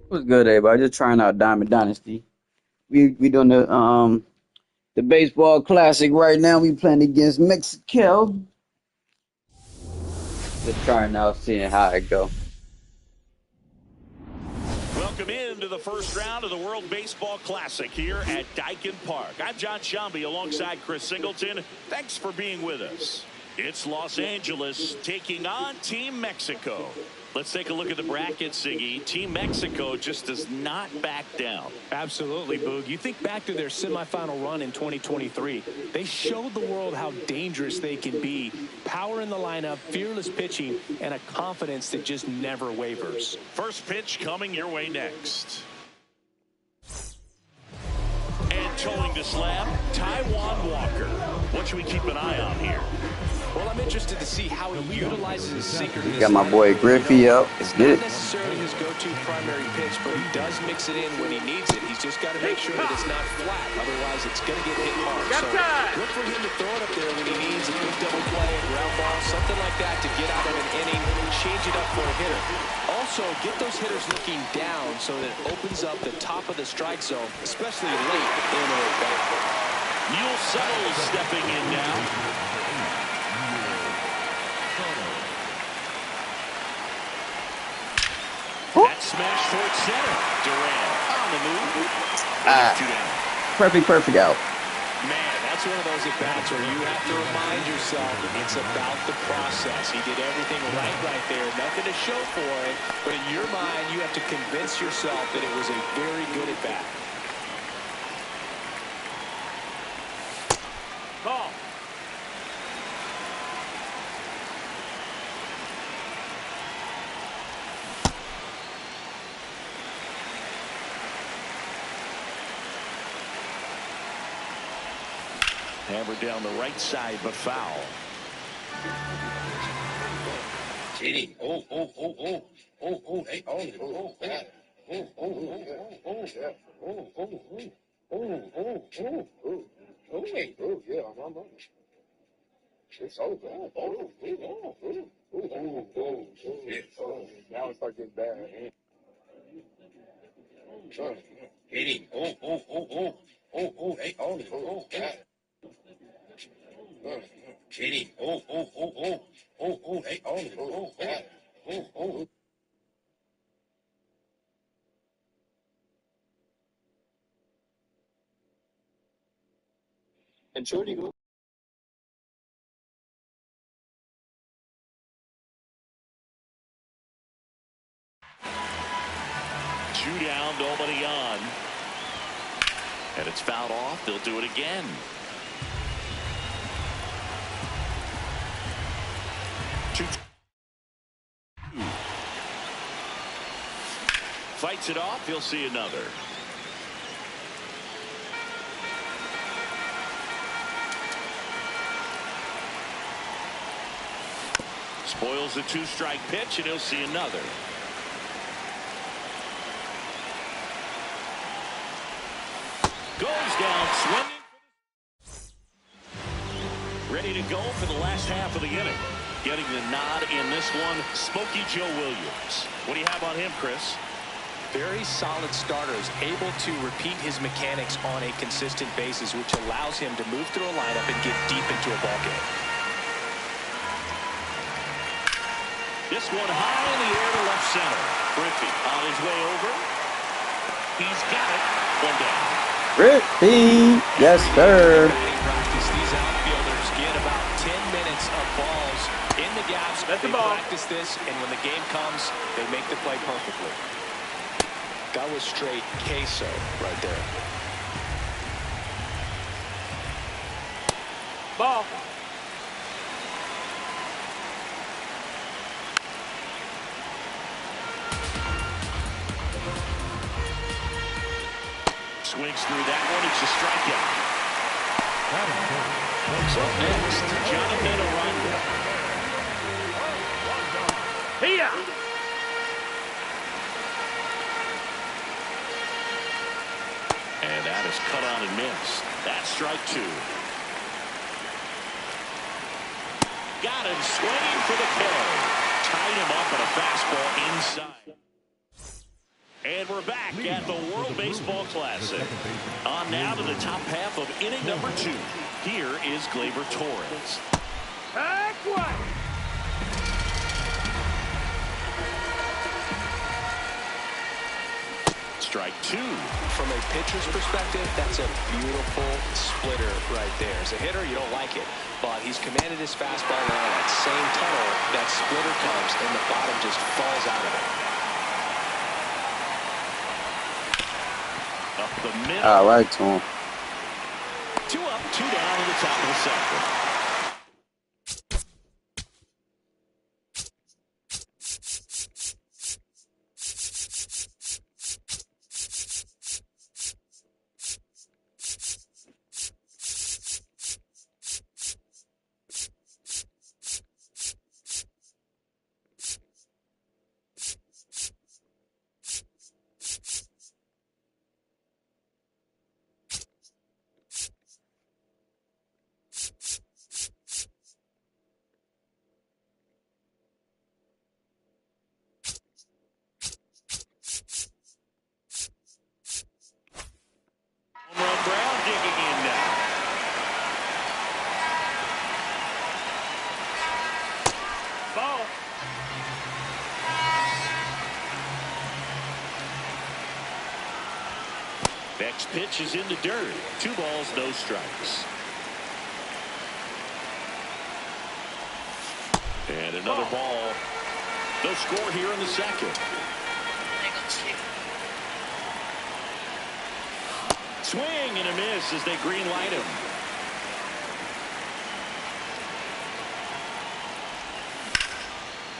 What's good, everybody? Just trying out Diamond Dynasty. We doing the baseball classic right now. We playing against Mexico. Just trying out, seeing how it go. Welcome into the first round of the World Baseball Classic here at Daikin Park. I'm John Shambi alongside Chris Singleton. Thanks for being with us. It's Los Angeles taking on Team Mexico. Let's take a look at the bracket, Siggy. Team Mexico just does not back down. Absolutely, Boog. You think back to their semifinal run in 2023. They showed the world how dangerous they can be. Power in the lineup, fearless pitching, and a confidence that just never wavers. First pitch coming your way next. And towing the slab, Taijuan Walker. What should we keep an eye on here? Well, I'm interested to see how he utilizes his sinker. Got my boy Griffey up. Let's get it. Not necessarily his go-to primary pitch, but he does mix it in when he needs it. He's just got to make sure that it's not flat. Otherwise, it's going to get hit hard. So look for him to throw it up there when he needs a big double play, a ground ball, something like that to get out of an inning, change it up for a hitter. Also, get those hitters looking down so that it opens up the top of the strike zone, especially late in an at-bat. Neil Suttles stepping in now. That smash towards center. Duran on the move. Perfect out. Man, that's one of those at-bats where you have to remind yourself it's about the process. He did everything right there. Nothing to show for it. But in your mind, you have to convince yourself that it was a very good at-bat. Ball. Hammered down the right side, but foul. Hey, it's over. Now it starts getting bad. And Jody go. Two down, nobody on. And it's fouled off. They'll do it again. Fights it off. He'll see another. Spoils the two-strike pitch, and he'll see another. Goes down swinging. Ready to go for the last half of the inning. Getting the nod in this one, Smokey Joe Williams. What do you have on him, Chris? Very solid starters, able to repeat his mechanics on a consistent basis, which allows him to move through a lineup and get deep into a ballgame. This one high in the air to left center. Griffey on his way over. He's got it. One down. Griffey, yes sir. These outfielders get about 10 minutes of balls in the gaps. They practice this, and when the game comes, they make the play perfectly. That was straight queso right there. Ball. Swings through that one. It's a strikeout. So next, Jonathan Aranda. Here. And that is cut on and missed. That's strike two. Got him swinging for the kill. Tied him up at a fastball inside. And we're back at the World Baseball Classic. On now to the top half of inning number 2. Here is Gleyber Torres. Strike 2. From a pitcher's perspective, that's a beautiful splitter right there. As a hitter, you don't like it, but he's commanded his fastball and out of that same tunnel, that splitter comes and the bottom just falls out of it. Up the middle. All right, Tom. 2 up, 2 down in the top of the second. Brown digging in now. Ball. Next pitch is in the dirt. 2 balls, no strikes. And another ball. No score here in the second. Swing and a miss as they green light him.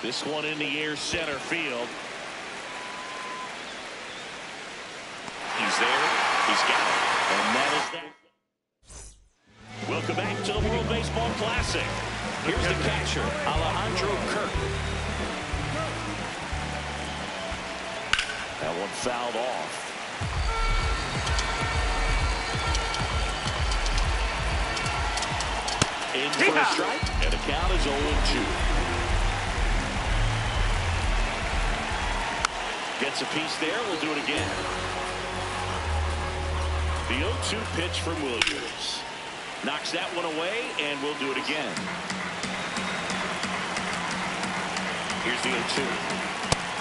This one in the air, center field. He's there. He's got it. And that is that. Welcome back to the World Baseball Classic. Here's the catcher, Alejandro Kirk. That one fouled off. In for a strike, and the count is 0-2. Gets a piece there. We'll do it again. The 0-2 pitch from Williams. Knocks that one away, and we'll do it again. Here's the 0-2.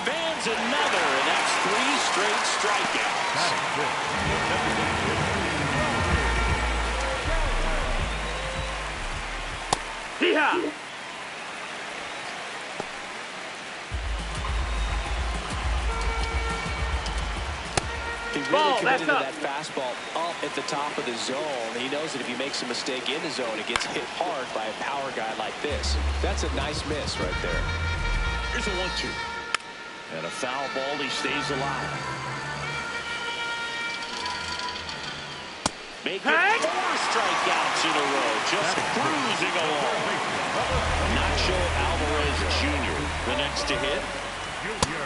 Fans another, and that's 3 straight strikeouts. Yeehaw! He really committed to that fastball up at the top of the zone. He knows that if he makes a mistake in the zone, it gets hit hard by a power guy like this. That's a nice miss right there. Here's a 1-2. And a foul ball. He stays alive. Make it 4 strikeouts in a row. Just cruising along. Nacho Alvarez Jr. the next to hit.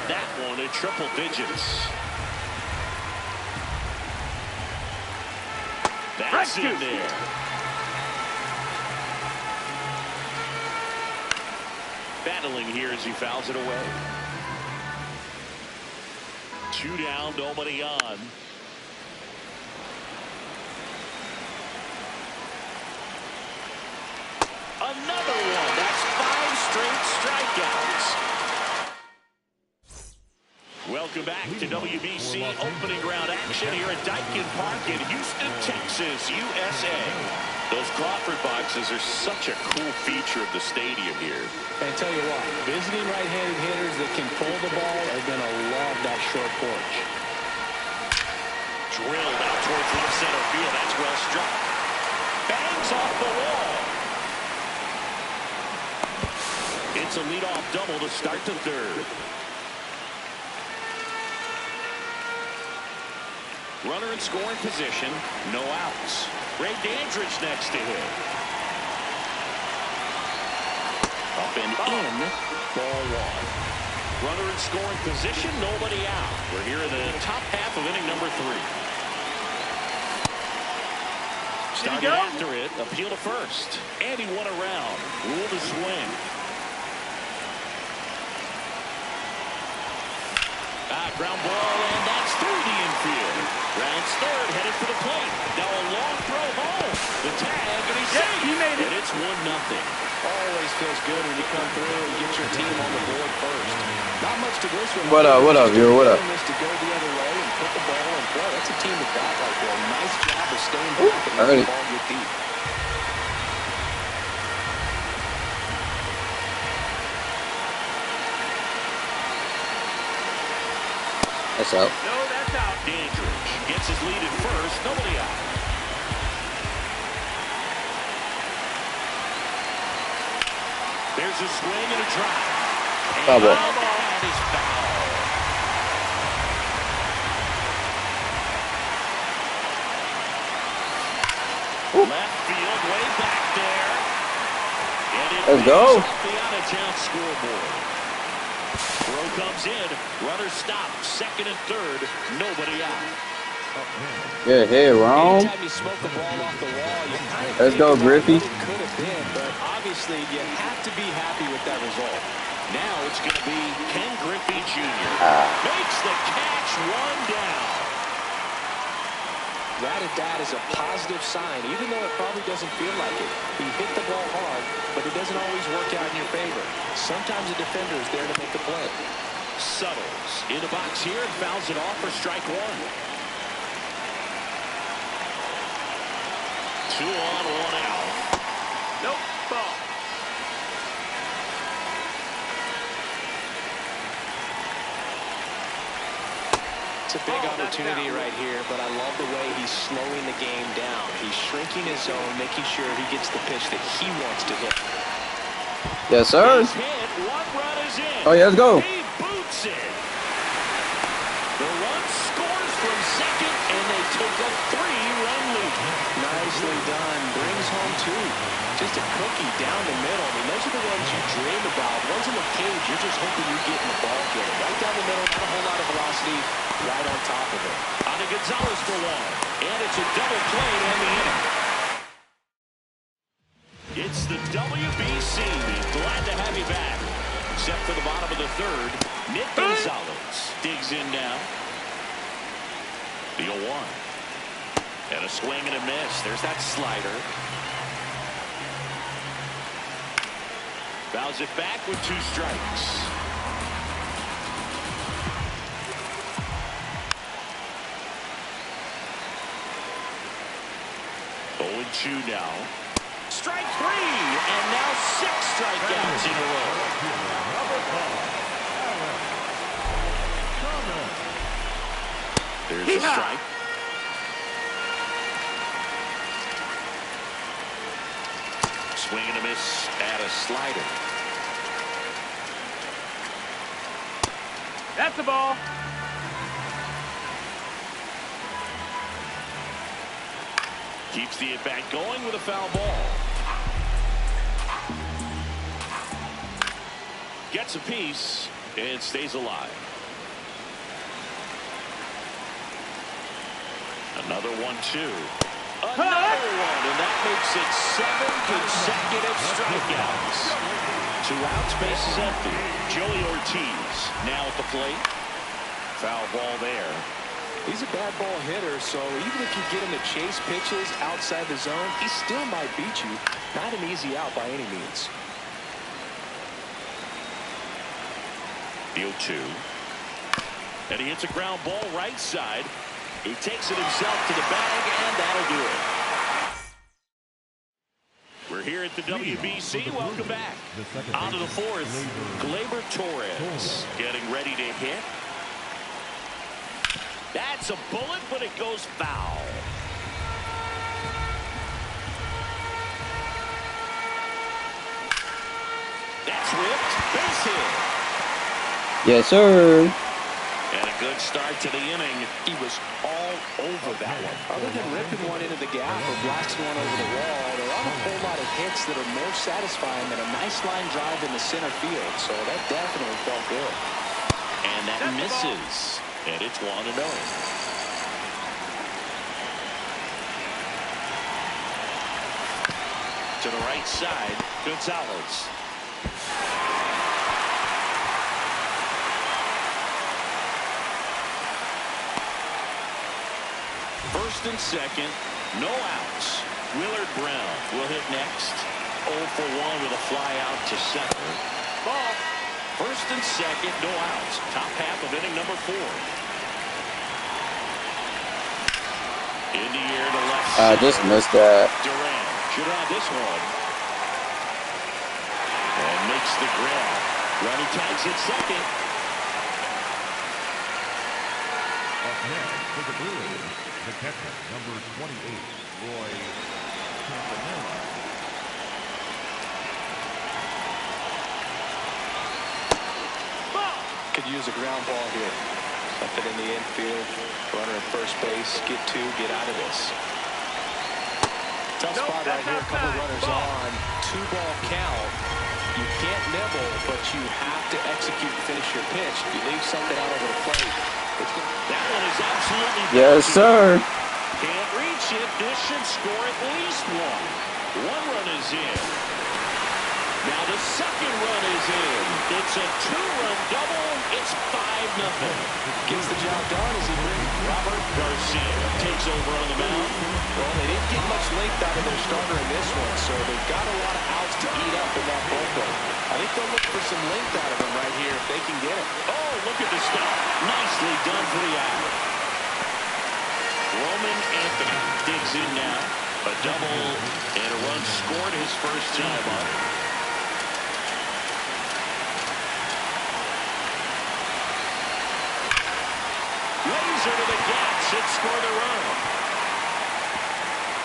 That one in triple digits. That's in there. Battling here as he fouls it away. 2 down, nobody on. Another one. That's 5 straight strikeouts. Welcome back to WBC opening round action here at Dynasty Park in Houston, Texas, USA. Those Crawford boxes are such a cool feature of the stadium here. And I tell you what, visiting right-handed hitters that can pull the ball are going to love that short porch. Drilled out towards left center field. That's well struck. Bangs off the wall. It's a leadoff double to start the third. Runner in scoring position, no outs. Ray Dandridge next to him. Up and in, ball 1. Runner in scoring position, nobody out. We're here in the top half of inning number 3. Started after it, appeal to first. And he won around. Ruled a swing. Ground ball, and that field. Rounds third, headed for the plate. Now a long throw home. The tag, and he's safe. He made it. And it's 1-0. Always feels good when you come through and get your team on the board first. Not much to this one. What up, yo? What up? To go the other way and put the ball in play. That's a team of bat right there. Nice job of staying back and letting the ball get deep. That's out. No, that's out. Dandridge gets his lead at first. Nobody out. There's a swing and a drive. Foul ball. That is foul. Left field, way back there. And it Let's go. off the out-of-town scoreboard. Throw comes in. Runner stopped. Second and third. Nobody out. Good hit, wrong. Anytime you smoke a ball off the wall, you kind of Let's go, Griffey. It could have been, but obviously you have to be happy with that result. Now it's going to be Ken Griffey Jr. Makes the catch, one down. That is a positive sign, even though it probably doesn't feel like it. He hit the ball hard, but it doesn't always work out in your favor. Sometimes a defender is there to make the play. Suttles in the box here and fouls it off for strike one. 2 on, 1 out. Nope, ball. It's a big opportunity right here, but I love the way he's slowing the game down. He's shrinking his zone, making sure he gets the pitch that he wants to hit. Yes, sir. He's hit. 1 run is in. Oh, yeah, let's go. He boots it. The run scores from second, and they took a 3-run lead. Nicely done. Brings home 2. Just a cookie down the middle. I mean, those are the ones you dream about. Ones in the cage, you're just hoping you get in the ball game. Right down the middle, not a whole lot of velocity, right on top of it. On to Gonzalez for 1. And it's a double play to end the inning. It's the WBC. Glad to have you back. Set for the bottom of the third. Nick Gonzalez digs in now. The 0-1. And a swing and a miss. There's that slider. Fouls it back with 2 strikes. Oh, 2 now. Strike 3, and now 6 strikeouts in a row. There's a strike. Swing and a miss at a slider. That's the ball. Keeps the at-bat going with a foul ball. Gets a piece and stays alive. Another 1-2. Another one, and that makes it 7 consecutive strikeouts. 2 outs, base is empty. Joey Ortiz now at the plate. Foul ball there. He's a bad ball hitter, so even if you get him to chase pitches outside the zone, he still might beat you. Not an easy out by any means. The 0-2. And he hits a ground ball right side. He takes it himself to the bag, and that'll do it. We're here at the WBC. Welcome back. On to the 4th. Gleyber Torres getting ready to hit. That's a bullet, but it goes foul. That's whipped. Base hit. Yes, sir. And a good start to the inning. He was all over that one. Other than ripping one into the gap or blasting one over the wall, there aren't a whole lot of hits that are more satisfying than a nice line drive in the center field. So that definitely felt good. And that misses. And it's 1-0. To the right side, Gonzalez. First and second, no outs. Willard Brown will hit next. 0 for 1 with a fly out to center. Ball. First and second, no outs. Top half of inning number 4. In the air to left I center. just missed that. Duran should have this one. And makes the grab. Running tags at second. Up next for the Brewers, the catcher, number 28, Roy Campanella. Could use a ground ball here. Something in the infield. Runner at first base. Get 2. Get out of this. Tough spot right here. A couple runners on. 2-ball count. You can't nibble, but you have to execute and finish your pitch. You leave something out over the plate. That one is absolutely Yes, sir. Can't reach it. This should score at least 1. 1 run is in. Now the second run is in. It's a 2-run double. It's 5-0. Gets the job done as he brings Robert Garcia takes over on the mound. Well, they didn't get much length out of their starter in this one, so they've got a lot of outs to eat up in that bullpen. I think they'll look for some length out of him right here if they can get it. Oh, look at the stop. Nicely done for the out. Roman Anthony digs in now. A double and a run scored his first time up. Laser to the gaps. It scored a run.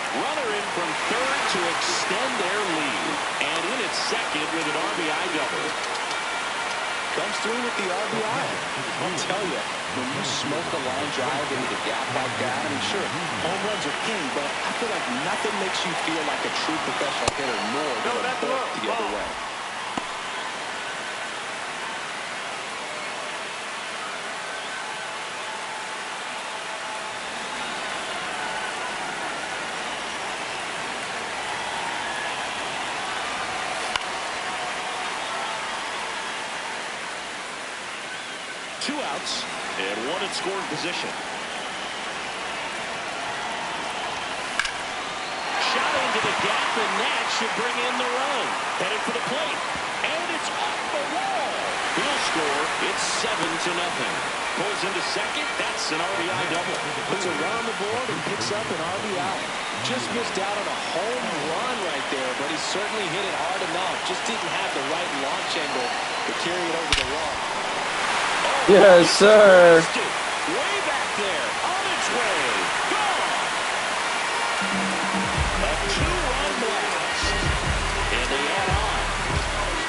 Runner in from third to extend their lead. And in at second with an RBI double. Comes through with the RBI. I'll tell you, when you smoke a line drive into the gap like that, I mean, sure, home runs are king, but I feel like nothing makes you feel like a true professional hitter more than a bolt the other way. Two outs and one in scoring position. Shot into the gap, and that should bring in the run. Headed for the plate, and it's off the wall. He'll score. It's 7-0. Pulls into second. That's an RBI double. Puts a run on the board and picks up an RBI. Just missed out on a home run right there, but he certainly hit it hard enough. Just didn't have the right launch angle to carry it over the wall. Yes, sir. Way back there, on its way, gone. A 2-run blast, and they add on.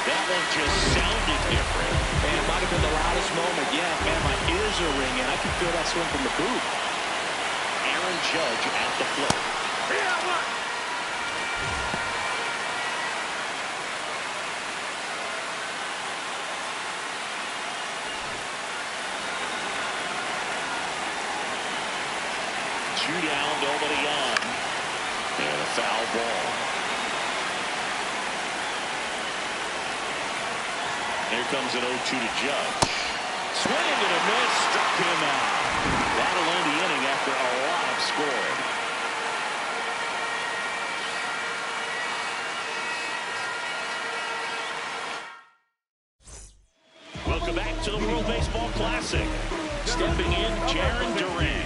That one just sounded different. Man, it might have been the loudest moment. Yeah, man, my ears are ringing. I can feel that swing from the booth. Aaron Judge at the plate. Two down, nobody on. And a foul ball. Here comes an 0-2 to Judge. Swing and a miss, struck him out. That'll end the inning after a lot of scoring. Welcome back to the World Baseball Classic. Stepping in, Jarren Duran.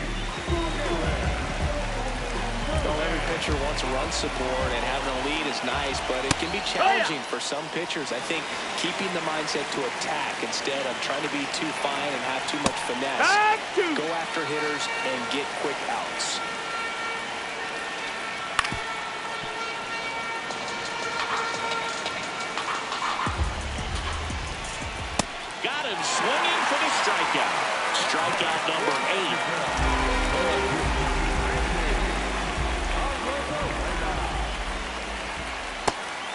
Well, every pitcher wants run support, and having a lead is nice, but it can be challenging for some pitchers. I think keeping the mindset to attack instead of trying to be too fine and have too much finesse. Go after hitters and get quick outs. Got him swinging for the strikeout. Strikeout number 8.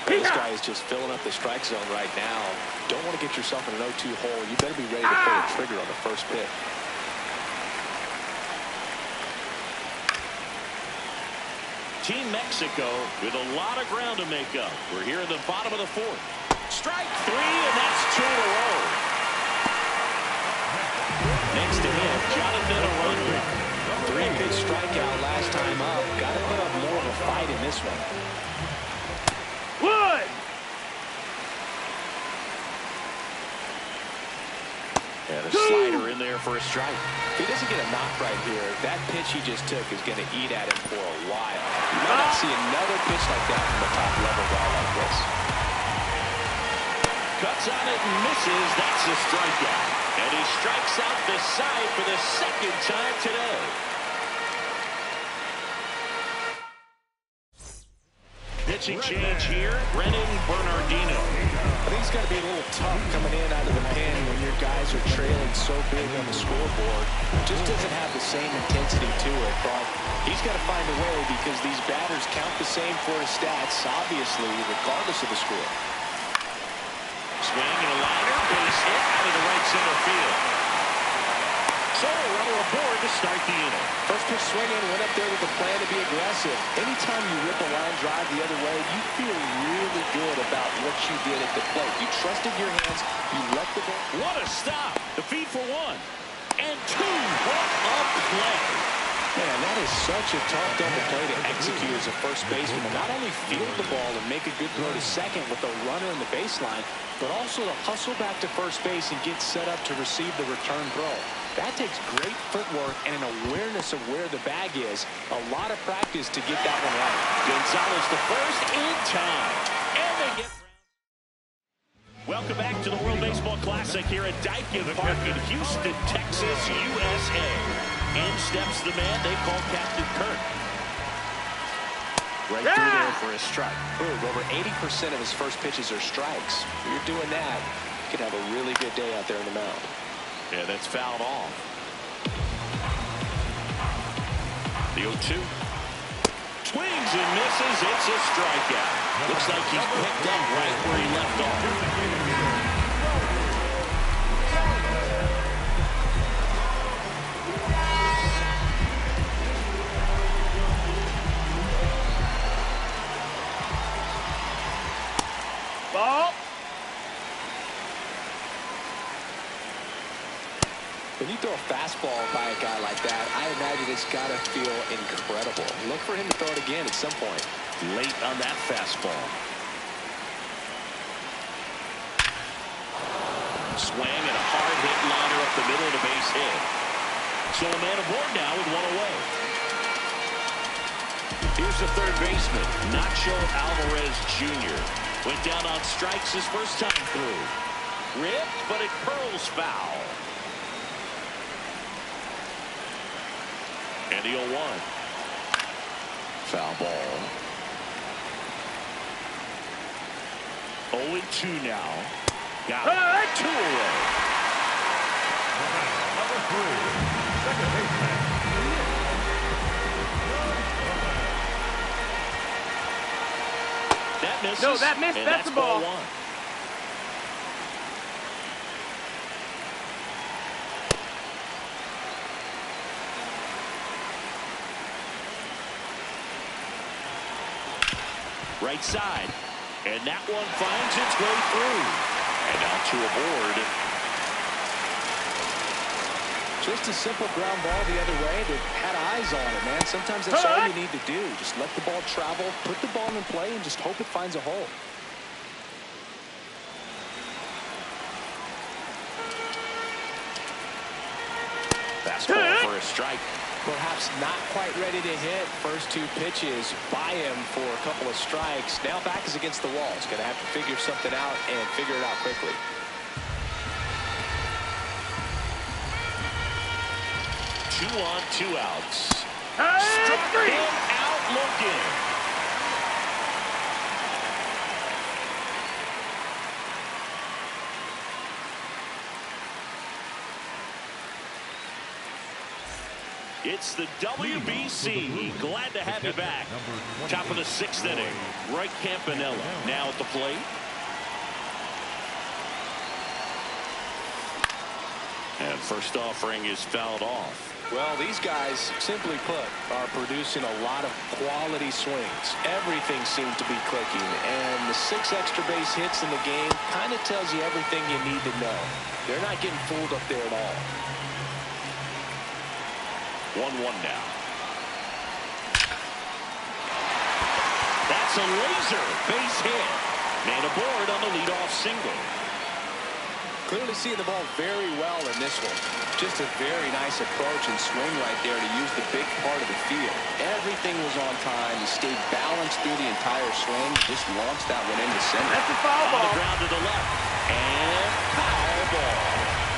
This guy is just filling up the strike zone right now. Don't want to get yourself in an 0-2 hole. You better be ready to pull the trigger on the first pitch. Team Mexico with a lot of ground to make up. We're here in the bottom of the 4th. Strike 3, and that's 2 in a row. Next to him, Jonathan Aranda. 3 pitch strikeout last time up. Got to put up more of a fight in this one. Wood! And a slider in there for a strike. If he doesn't get a knock right here, that pitch he just took is going to eat at him for a while. You might not see another pitch like that from a top-level guy like this. Cuts on it and misses. That's a strikeout. And he strikes out the side for the second time today. Pitching change here, Brennan Bernardino. I think it's got to be a little tough coming in out of the pen when your guys are trailing so big on the scoreboard. It just doesn't have the same intensity to it, but he's got to find a way because these batters count the same for his stats, obviously, regardless of the score. Swing and a liner, base hit out of the right center field. So a runner aboard to start the inning. First pitch swinging, went up there with a plan to be aggressive. Anytime you rip a line drive the other way, you feel really good about what you did at the plate. You trusted your hands. You let the ball. What a stop. The feed for one. And two. What a play. Man, that is such a tough double play to execute as a first baseman. To not only field the ball and make a good throw to second with a runner in the baseline, but also to hustle back to first base and get set up to receive the return throw. That takes great footwork and an awareness of where the bag is. A lot of practice to get that one right. Gonzalez to first in time. And they get... Welcome back to the World Baseball Classic here at Dynasty Park in Houston, Texas, USA. In steps the man they call Captain Kirk. Right through there for a strike. Over 80% of his first pitches are strikes. If you're doing that, you could have a really good day out there on the mound. Yeah, that's fouled off. The 0-2. Swings and misses. It's a strikeout. Looks like he's picked up right where he left off. Ball. When you throw a fastball by a guy like that, I imagine it's got to feel incredible. Look for him to throw it again at some point. Late on that fastball. Swing and a hard hit liner up the middle of the base hit. So a man aboard now with one away. Here's the third baseman, Nacho Alvarez Jr. Went down on strikes his first time through. Ripped, but it curls foul. And the 0-1. Foul ball. 0-2 now. Got it. 2 away. Number 3, second baseman. That misses. No, that missed. That's the ball. 1. Right side. And that one finds its way through. And now 2 aboard. Just a simple ground ball the other way that had eyes on it, man. Sometimes that's all you need to do. Just let the ball travel, put the ball in play, and just hope it finds a hole. Fastball for a strike. Perhaps not quite ready to hit. First 2 pitches by him for a couple of strikes. Now back is against the wall. He's going to have to figure something out and figure it out quickly. Two on, 2 outs. Struck him out looking. It's the WBC. Glad to have you back. Top of the 6th inning. Roy Campanella now at the plate. And first offering is fouled off. Well, these guys, simply put, are producing a lot of quality swings. Everything seems to be clicking, and the 6 extra base hits in the game kind of tells you everything you need to know. They're not getting fooled up there at all. 1-1 now. That's a laser base hit. And aboard on the leadoff single. Clearly seeing the ball very well in this one. Just a very nice approach and swing right there to use the big part of the field. Everything was on time. He stayed balanced through the entire swing. Just launched that one into center. That's a foul ball. On the ground to the left. And foul ball.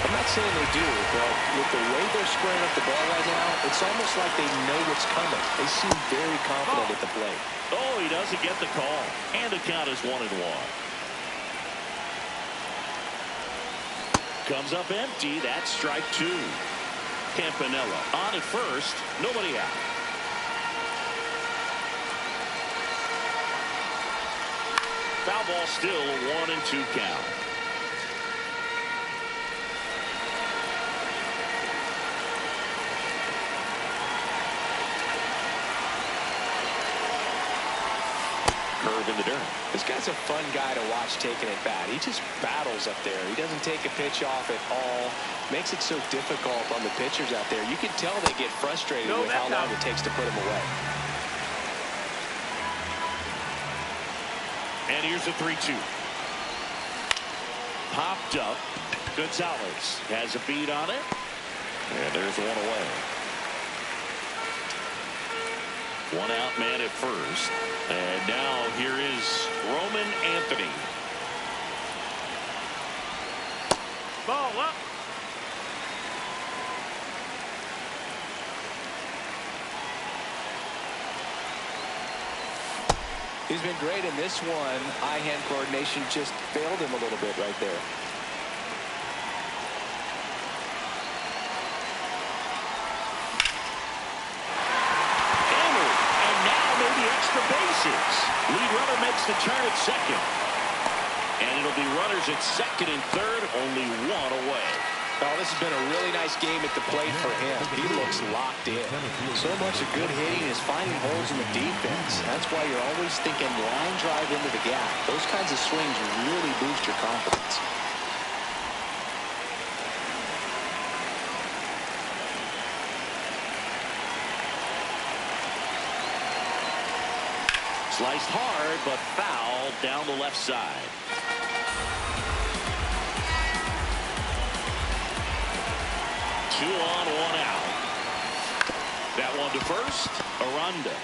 I'm not saying they do, but with the way they're squaring up the ball right now, it's almost like they know what's coming. They seem very confident at the plate. Oh, he doesn't get the call. And the count is 1-1. Comes up empty. That's strike 2. Campanella on at first. Nobody out. Foul ball still a 1-2 count. Curve in the dirt. This guy's a fun guy to watch taking at bat. He just battles up there. He doesn't take a pitch off at all. Makes it so difficult on the pitchers out there. You can tell they get frustrated with how long it takes to put him away. And here's a 3-2. Popped up. Gonzalez has a beat on it. And there's one away. One out man at first. And now here is Roman Anthony. Ball up. He's been great in this one. Eye-hand coordination just failed him a little bit right there. Extra bases. Lead runner makes the turn at second. And it'll be runners at second and third, only one away. Oh, this has been a really nice game at the plate for him. He looks locked in. So much of good hitting is finding holes in the defense. That's why you're always thinking line drive into the gap. Those kinds of swings really boost your confidence. Sliced hard, but foul down the left side. Two on, one out. That one to first. Aranda.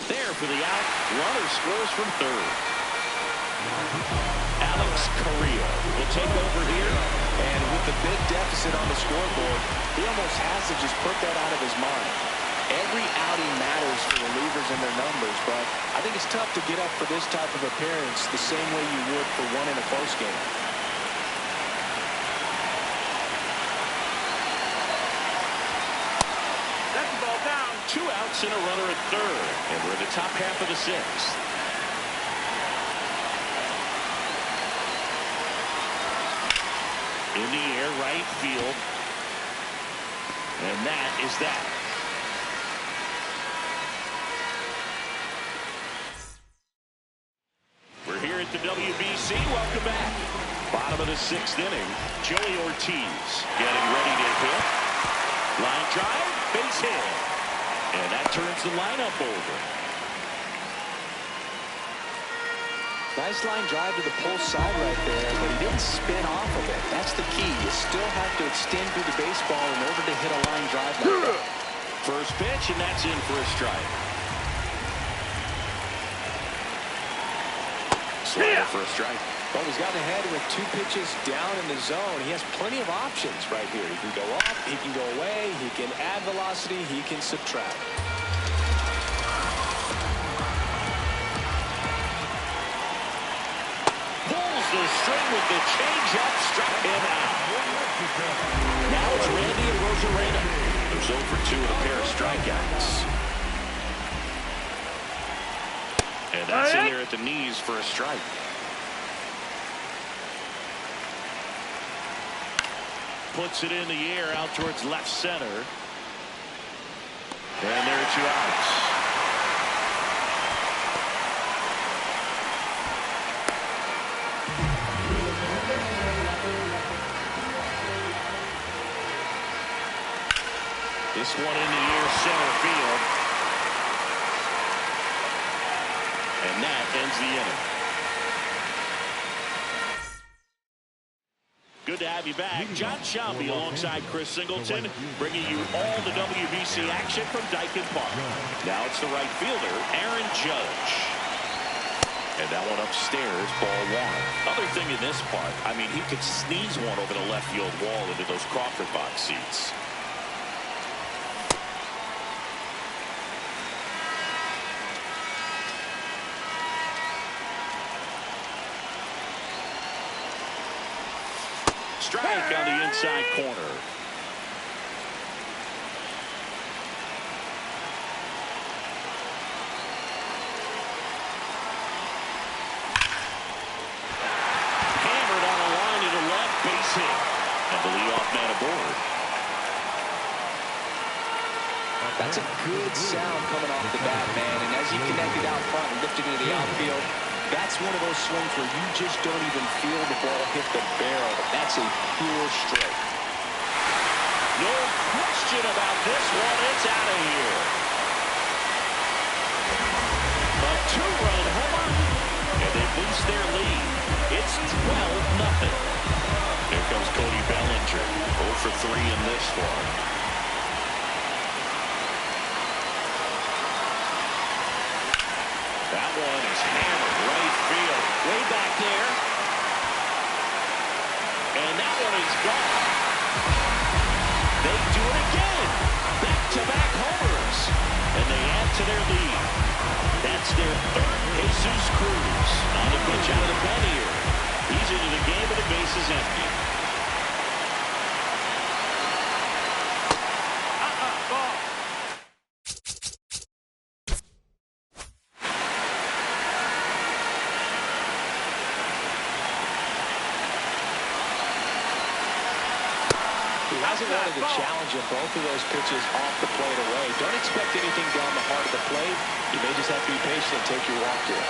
There for the out. Runner scores from third. Alex Correa will take over here. And with the big deficit on the scoreboard, he almost has to just put that out of his mind. Every outing matters for relievers and their numbers, but I think it's tough to get up for this type of appearance the same way you would for one in a close game. That's the ball down. 2 outs and a runner at third. And we're in the top half of the 6th. In the air, right field. And that is that. Here at the WBC. Welcome back. Bottom of the 6th inning. Joey Ortiz getting ready to hit. Line drive, base hit. And that turns the lineup over. Nice line drive to the pull side right there, but he didn't spin off of it. That's the key. You still have to extend through the baseball in order to hit a line drive like that. First pitch, and that's in for a strike. Slider for a strike. Well, he's gotten ahead with 2 pitches down in the zone. He has plenty of options right here. He can go up, he can go away, he can add velocity, he can subtract. Pulls the string with the changeup, struck him out. Now it's Randy and Rosarena. They're 0 for 2 with a pair of strikeouts. And that's in there at the knees for a strike. Puts it in the air out towards left center. And there are 2 outs. This one in the air center field. And that ends the inning. Good to have you back. John Shelby alongside Chris Singleton, bringing you all the WBC action from Dynasty Park. Now it's the right fielder, Aaron Judge. And that one upstairs, ball one. Other thing in this part, I mean, he could sneeze one over the left field wall into those Crawford box seats. Strike on the inside corner. Hammered on a line to the left, base hit. And the leadoff man aboard. That's a good sound coming off the bat, man. And as he connected out front and lifted into the outfield, that's one of those swings where you just don't even feel the ball hit the barrel. That's a pure strike. No question about this one. It's out of here. A two-run homer, and they boost their lead. It's 12-0. Here comes Cody Bellinger. 0 for 3 in this one. That one is hammered right field. Way back there. And that one is gone. They do it again. Back-to-back homers. And they add to their lead. That's their third. Jesus Cruz on the pitch out of the pen here. He's into the game and the base is empty. Ball. Hasn't wanted to challenge him. Both of those pitches off the plate away. Don't expect anything down the heart of the plate. You may just have to be patient and take your walk here.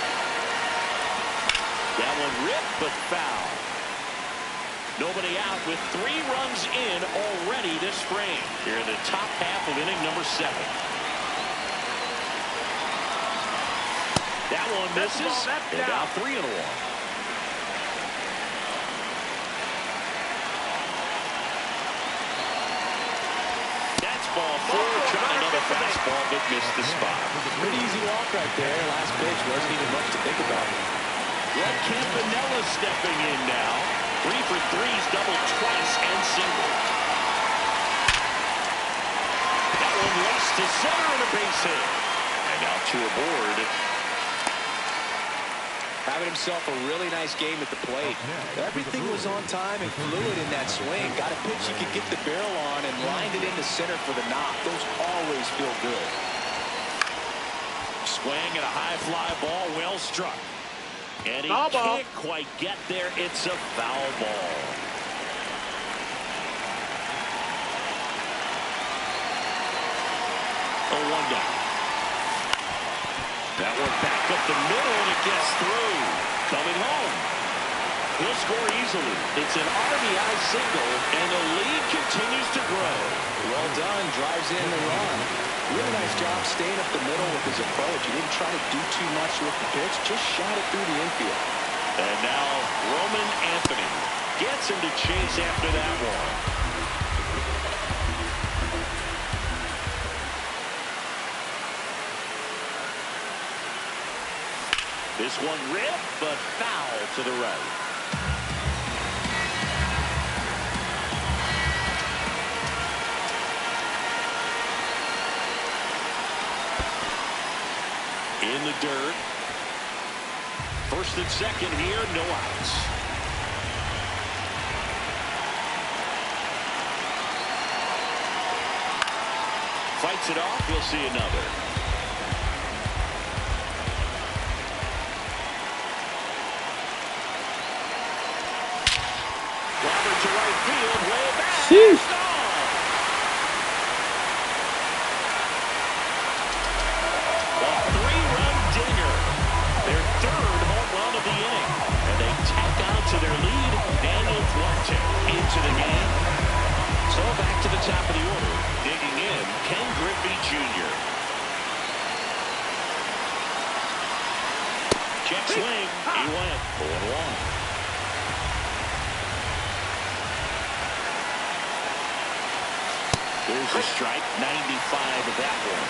That one ripped but foul. Nobody out with 3 runs in already this frame. Here in the top half of inning number 7. That one misses. And now 3-1. Ball 4, trying another fastball, but missed the spot. Pretty easy walk right there. Last pitch wasn't even much to think about. Red Campanella stepping in now. 3 for 3s, double twice, and single. That one laced to center and a base hit. And now 2 aboard. Having himself a really nice game at the plate. Everything was on time and fluid in that swing. Got a pitch he could get the barrel on and lined it into center for the knock. Those always feel good. Swing and a high fly ball, well struck. And he can't quite get there. It's a foul ball. Oh, 1 down. That one back up the middle, and it gets through. Coming home. He'll score easily. It's an RBI single, and the lead continues to grow. Well done. Drives in the run. Really nice job staying up the middle with his approach. He didn't try to do too much with the pitch. Just shot it through the infield. And now Roman Anthony gets him to chase after that one. This one ripped, but foul to the right. In the dirt. First and second here, no outs. Fights it off, we'll see another. To right field, way back. Sheesh. A 3-run dinger. Their 3rd home run of the inning. And they tack on to their lead. Daniel Duarte into the game. So back to the top of the order. Digging in, Ken Griffey Jr. Check swing. He went 0-1. There's a strike. 95 of that one.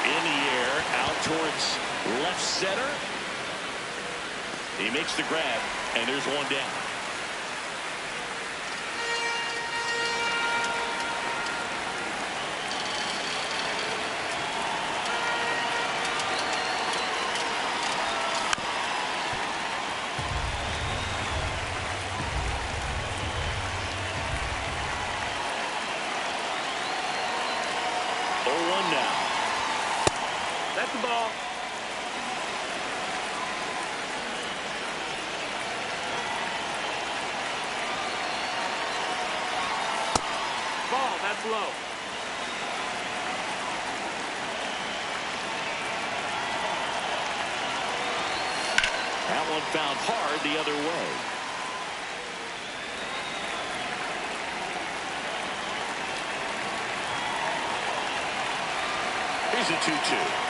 In the air, out towards left center. He makes the grab, and there's one down. That's the ball. Ball, that's low. That one found hard the other way. Here's a 2-2.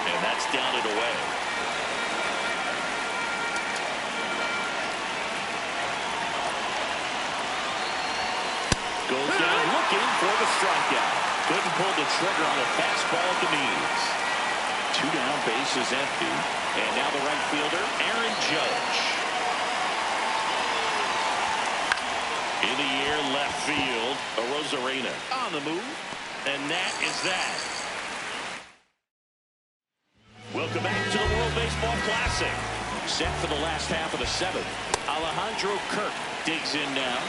And that's down and away. Goes down looking for the strikeout. Couldn't pull the trigger on a fastball at the knees. 2 down, base is empty. And now the right fielder, Aaron Judge. In the air, left field, Arozarena on the move. And that is that. Welcome back to the World Baseball Classic. Set for the last half of the 7th. Alejandro Kirk digs in now.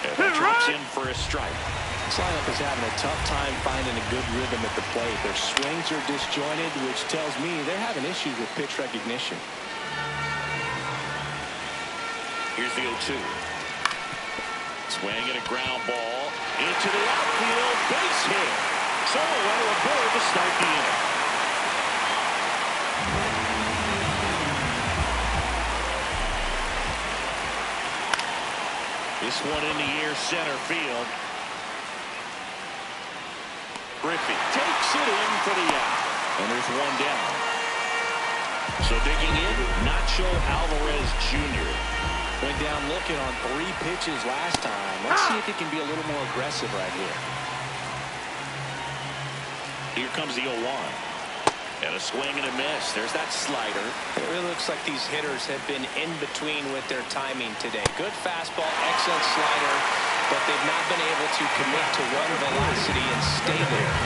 And that drops in for a strike. This lineup is having a tough time finding a good rhythm at the plate. Their swings are disjointed, which tells me they're having issues with pitch recognition. Here's the 0-2. Swing and a ground ball into the outfield. Base hit. So a runner aboard to start the inning. This one in the air, center field. Griffey takes it in for the out. And there's one down. So digging in, Nacho Alvarez Jr. Went down looking on 3 pitches last time. Let's see if he can be a little more aggressive right here. Here comes the 0-1. And a swing and a miss. There's that slider. It really looks like these hitters have been in between with their timing today. Good fastball, excellent slider, but they've not been able to commit to run velocity and stay there.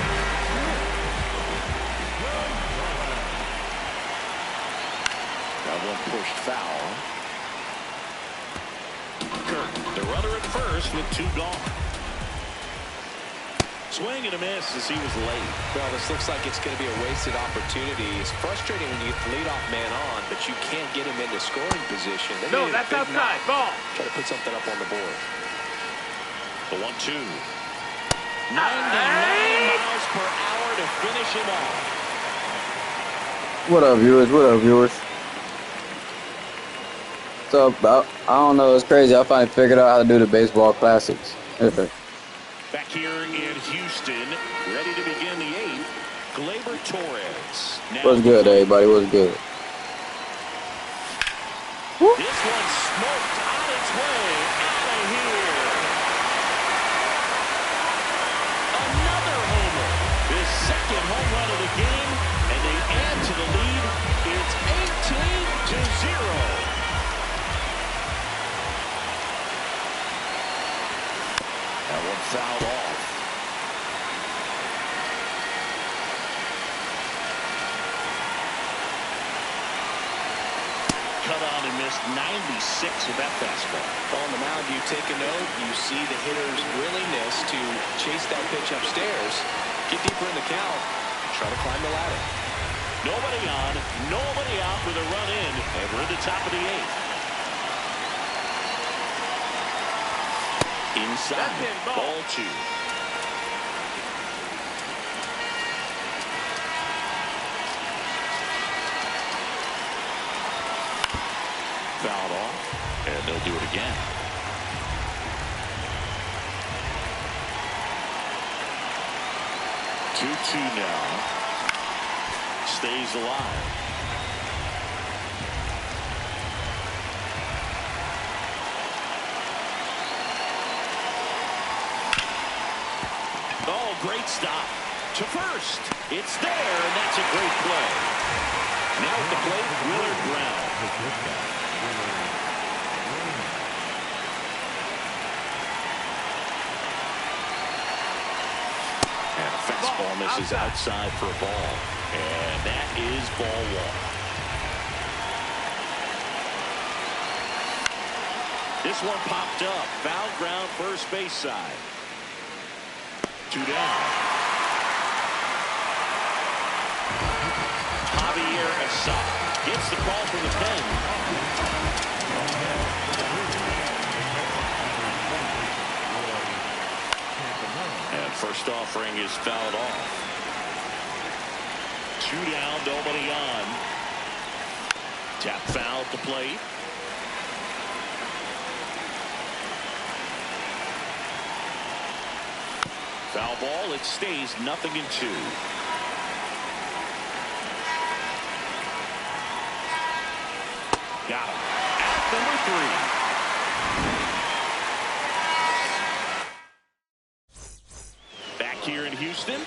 That one pushed foul. Kirk, the runner at first with 2 gone. Swing and a miss as he was late. Well, this looks like it's going to be a wasted opportunity. It's frustrating when you get the leadoff man on, but you can't get him into scoring position. No, that's outside. Ball. Try to put something up on the board. The 1-2. 99 miles per hour to finish him off. What up, viewers? What up, viewers? So, I don't know. It's crazy. I finally figured out how to do the baseball classics. Back here in Houston, ready to begin the 8th. Gleyber Torres. Now What's good, everybody? What's good? This one smoked on its way out of here. Another homer. His 2nd home run of the game, and they add to the lead. It's 18-0. That one fouled off. Cut on and missed 96 with that fastball. On the mound, you take a note. You see the hitter's willingness to chase that pitch upstairs, get deeper in the count, try to climb the ladder. Nobody on, nobody out with a run in, and we're at the top of the 8th. Inside, ball 2. Fouled off, and they'll do it again. 2-2 now. Stays alive. Oh, great stop. To first. It's there, and that's a great play. Now at the plate, Willard Brown. And a fastball misses outside for a ball. And that is ball one. This one popped up. Foul ground first base side. 2 down. Javier Assad gets the call from the pen. And first offering is fouled off. 2 down, nobody on. Tap foul at the plate. Foul ball, it stays 0-2. Got him. At number 3. Back here in Houston.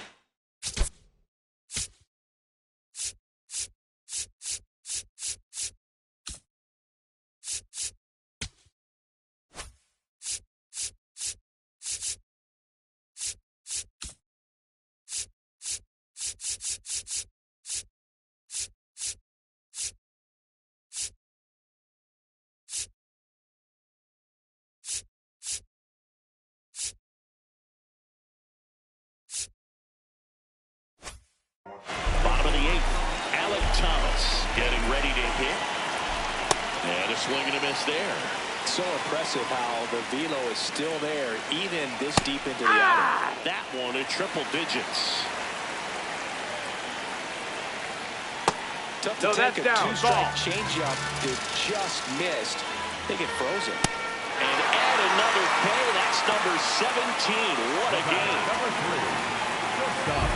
Bottom of the 8th. Alec Thomas getting ready to hit. And a swing and a miss there. So impressive how the velo is still there even this deep into the outing. That one in triple digits. Tough to take a two-strike changeup that just missed. I think it froze him. And add another K. That's number 17. What a game. Number 3. Good stop.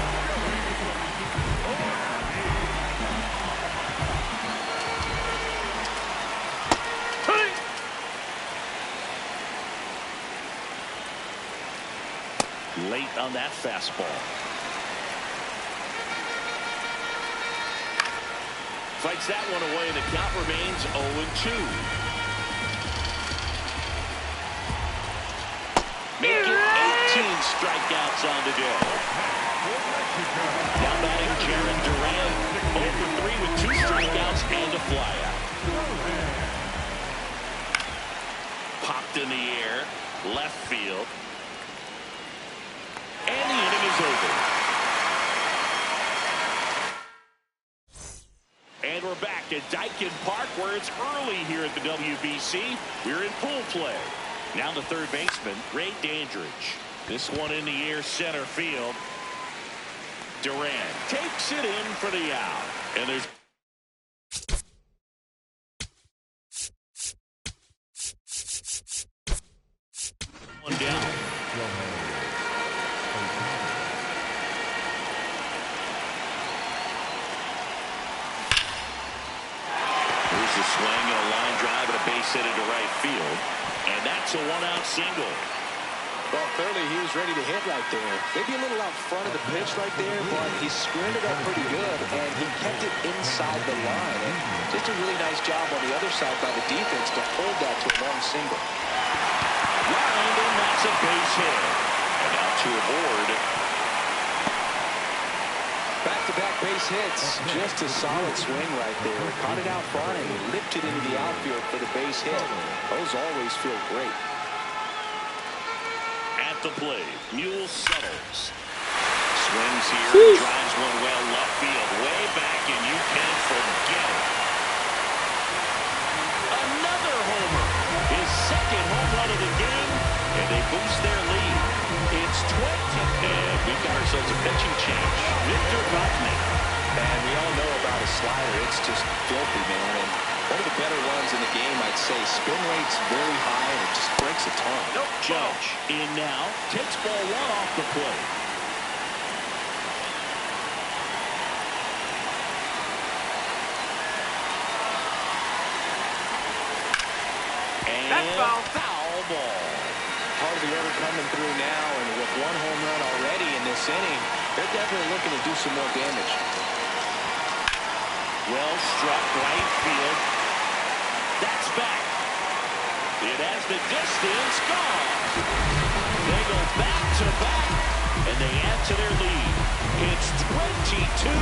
Late on that fastball. Fights that one away, and the count remains 0-2. Making 18 strikeouts on the day. Now batting Jaron Duran, 0-3 with 2 strikeouts and a flyout. Popped in the air, left field. And the inning is over. And we're back at Dynasty Park, where it's early here at the WBC. We're in pool play. Now the third baseman, Ray Dandridge. This one in the air, center field. Duran takes it in for the out. And there's one down. Here's a swing and a line drive and a base hit into right field. And that's a one-out single. Well, clearly he was ready to hit right there. Maybe a little out front of the pitch right there, but he squared it up pretty good, and he kept it inside the line. And just a really nice job on the other side by the defense to hold that to a long single. Lined, and that's a base hit. And out to aboard. Back-to-back base hits. Just a solid swing right there. Caught it out front and lifted into the outfield for the base hit. Those always feel great. At the plate, Mule settles. Swings here, drives one well left field, way back, and you can forget it. Another homer. His second home run of the game, and they boost their lead. It's 20, and we've got ourselves a pitching change. Victor Buckman. And we all know about his slider. It's just filthy, man. And one of the better ones in the game, I'd say. Spin rate's very high, and it just breaks a ton. Judge in now, takes ball one off the plate. That's foul. Foul ball. Part of the order coming through now, and with one home run already in this inning, they're definitely looking to do some more damage. Well struck right field. That's back. It has the distance. Gone. They go back to back, and they add to their lead. It's 22-0.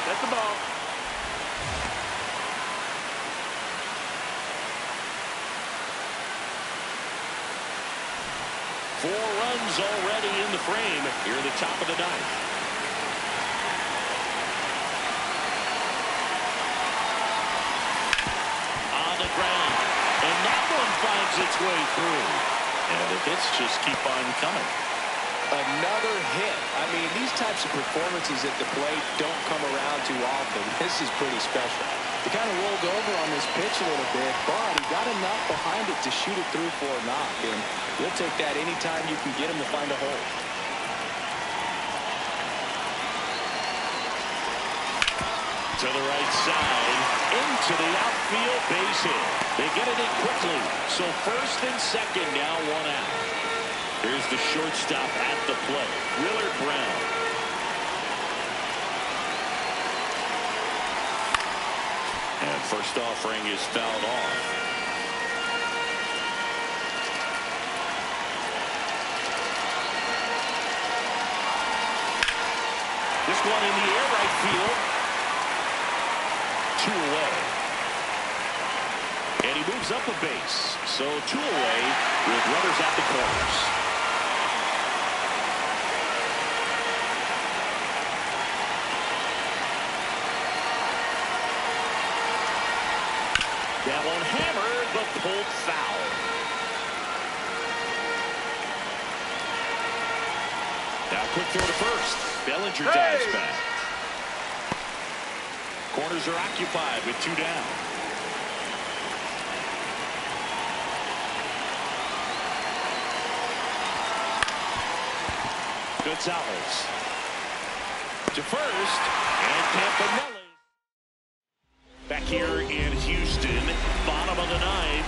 That's the ball. Four runs already in the frame here at the top of the ninth. On the ground. And that one finds its way through. And the hits just keep on coming. Another hit. I mean, these types of performances at the plate don't come around too often. This is pretty special. He kind of rolled over on this pitch a little bit, but he got enough behind it to shoot it through for a knock. And you'll take that anytime you can get him to find a hole. To the right side, into the outfield, base hit. They get it in quickly. So first and second, now one out. Here's the shortstop at the plate, Willard Brown. And first offering is fouled off. This one in the air, right field. 2 away. And he moves up a base. So 2 away with runners at the corners. That one hammered, but pulled foul. Now quick throw to first. Bellinger dives back. Corners are occupied with 2 down. Gonzalez to first, and Campanelli. Back here in Houston, bottom of the ninth,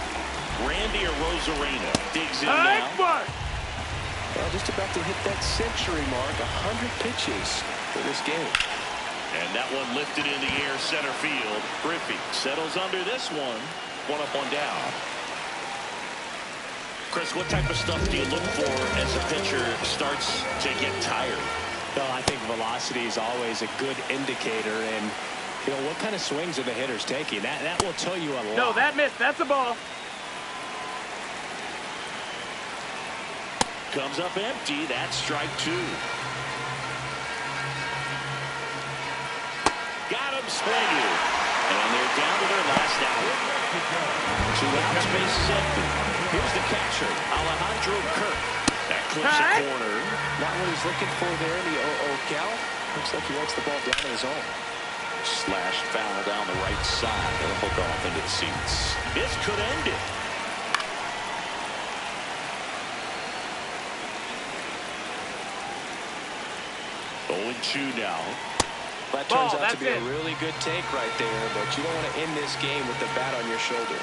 Randy Arozarena digs in now. Well, just about to hit that century mark, 100 pitches for this game. And that one lifted in the air, center field. Griffey settles under this one. 1 up, 1 down. Chris, what type of stuff do you look for as a pitcher starts to get tired? Well, I think velocity is always a good indicator, and you know what kind of swings are the hitters taking. That will tell you a lot. No, that missed. That's a ball. Comes up empty. That's strike 2. Got him swinging. And they're down to their last out. 2 outs, bases empty. Here's the catcher, Alejandro Kirk. That clips a corner. Not what he's looking for there in the 0-0 count. Looks like he wants the ball down in his own. Slashed foul down the right side. They'll hook off into the seats. This could end it. Oh, 2 now. That turns out to be a really good take right there, but you don't want to end this game with the bat on your shoulder.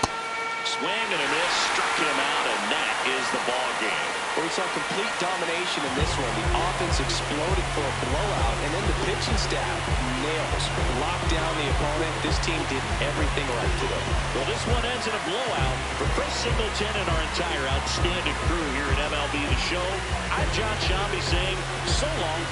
Swing and a miss, struck him out, and that is the ball game. Well, we saw complete domination in this one. The offense exploded for a blowout, and then the pitching staff nails, locked down the opponent. This team did everything right today. Well, this one ends in a blowout. For Chris Singleton and our entire outstanding crew here at MLB The Show, I'm John Shambi saying so long.